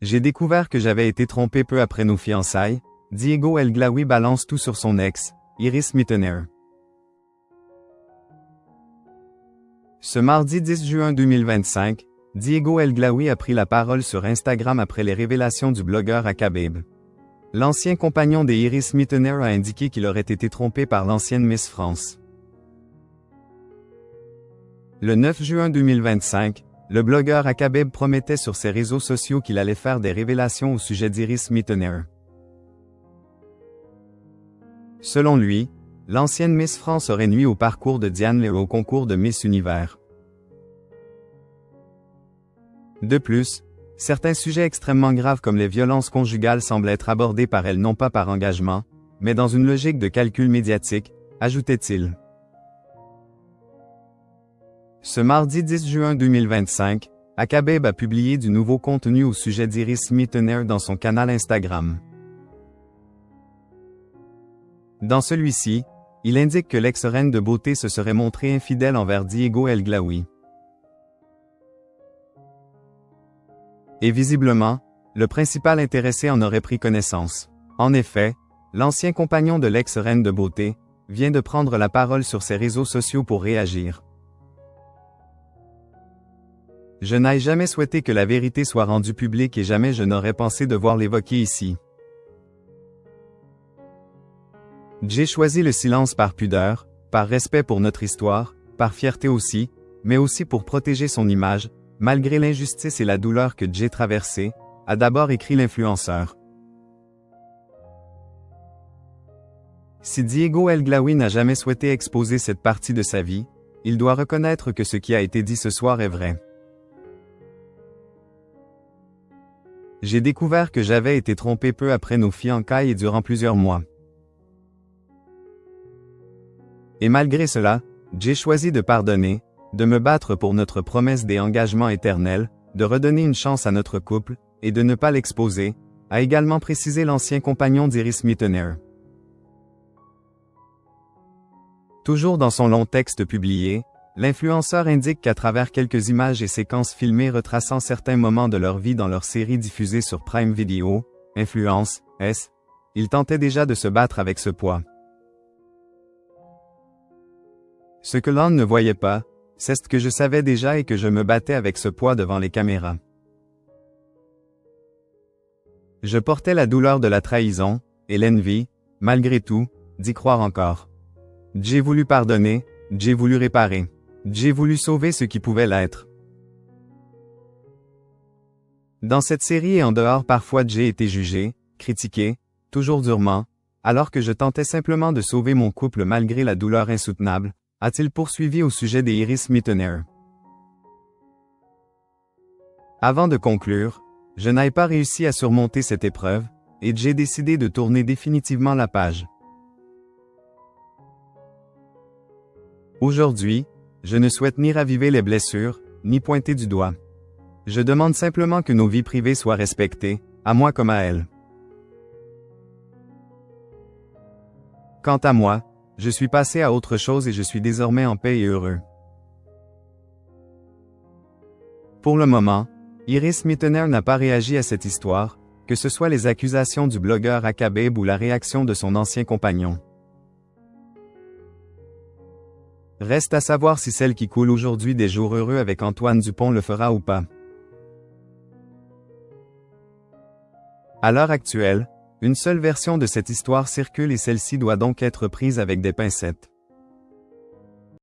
J'ai découvert que j'avais été trompé peu après nos fiançailles. Diego El Glaoui balance tout sur son ex, Iris Mittener. Ce mardi 10 juin 2025, Diego El Glaoui a pris la parole sur Instagram après les révélations du blogueur Akabeb. L'ancien compagnon d'Iris Mittener a indiqué qu'il aurait été trompé par l'ancienne Miss France. Le 9 juin 2025, le blogueur Akabeb promettait sur ses réseaux sociaux qu'il allait faire des révélations au sujet d'Iris Mittener. Selon lui, l'ancienne Miss France aurait nui au parcours de Diane Leigh au concours de Miss Univers. De plus, certains sujets extrêmement graves comme les violences conjugales semblent être abordés par elle non pas par engagement, mais dans une logique de calcul médiatique, ajoutait-il. Ce mardi 10 juin 2025, Akabeb a publié du nouveau contenu au sujet d'Iris Mittener dans son canal Instagram. Dans celui-ci, il indique que l'ex-reine de beauté se serait montrée infidèle envers Diego El Glaoui. Et visiblement, le principal intéressé en aurait pris connaissance. En effet, l'ancien compagnon de l'ex-reine de beauté vient de prendre la parole sur ses réseaux sociaux pour réagir. Je n'ai jamais souhaité que la vérité soit rendue publique et jamais je n'aurais pensé devoir l'évoquer ici. J'ai choisi le silence par pudeur, par respect pour notre histoire, par fierté aussi, mais aussi pour protéger son image, malgré l'injustice et la douleur que j'ai traversée, a d'abord écrit l'influenceur. Si Diego El Glaoui n'a jamais souhaité exposer cette partie de sa vie, il doit reconnaître que ce qui a été dit ce soir est vrai. J'ai découvert que j'avais été trompé peu après nos fiançailles et durant plusieurs mois. Et malgré cela, j'ai choisi de pardonner, de me battre pour notre promesse des engagements éternels, de redonner une chance à notre couple, et de ne pas l'exposer, a également précisé l'ancien compagnon d'Iris Mittener. Toujours dans son long texte publié, l'influenceur indique qu'à travers quelques images et séquences filmées retraçant certains moments de leur vie dans leur série diffusée sur Prime Video, Influence, S, il tentait déjà de se battre avec ce poids. Ce que l'on ne voyait pas, c'est ce que je savais déjà et que je me battais avec ce poids devant les caméras. Je portais la douleur de la trahison, et l'envie, malgré tout, d'y croire encore. J'ai voulu pardonner, j'ai voulu réparer. J'ai voulu sauver ce qui pouvait l'être. Dans cette série et en dehors parfois j'ai été jugé, critiqué, toujours durement, alors que je tentais simplement de sauver mon couple malgré la douleur insoutenable, a-t-il poursuivi au sujet d'Iris Mittener. Avant de conclure, je n'ai pas réussi à surmonter cette épreuve, et j'ai décidé de tourner définitivement la page. Aujourd'hui, je ne souhaite ni raviver les blessures, ni pointer du doigt. Je demande simplement que nos vies privées soient respectées, à moi comme à elle. Quant à moi, je suis passé à autre chose et je suis désormais en paix et heureux. Pour le moment, Iris Mittener n'a pas réagi à cette histoire, que ce soit les accusations du blogueur Akabeb ou la réaction de son ancien compagnon. Reste à savoir si celle qui coule aujourd'hui des jours heureux avec Antoine Dupont le fera ou pas. À l'heure actuelle, une seule version de cette histoire circule et celle-ci doit donc être prise avec des pincettes.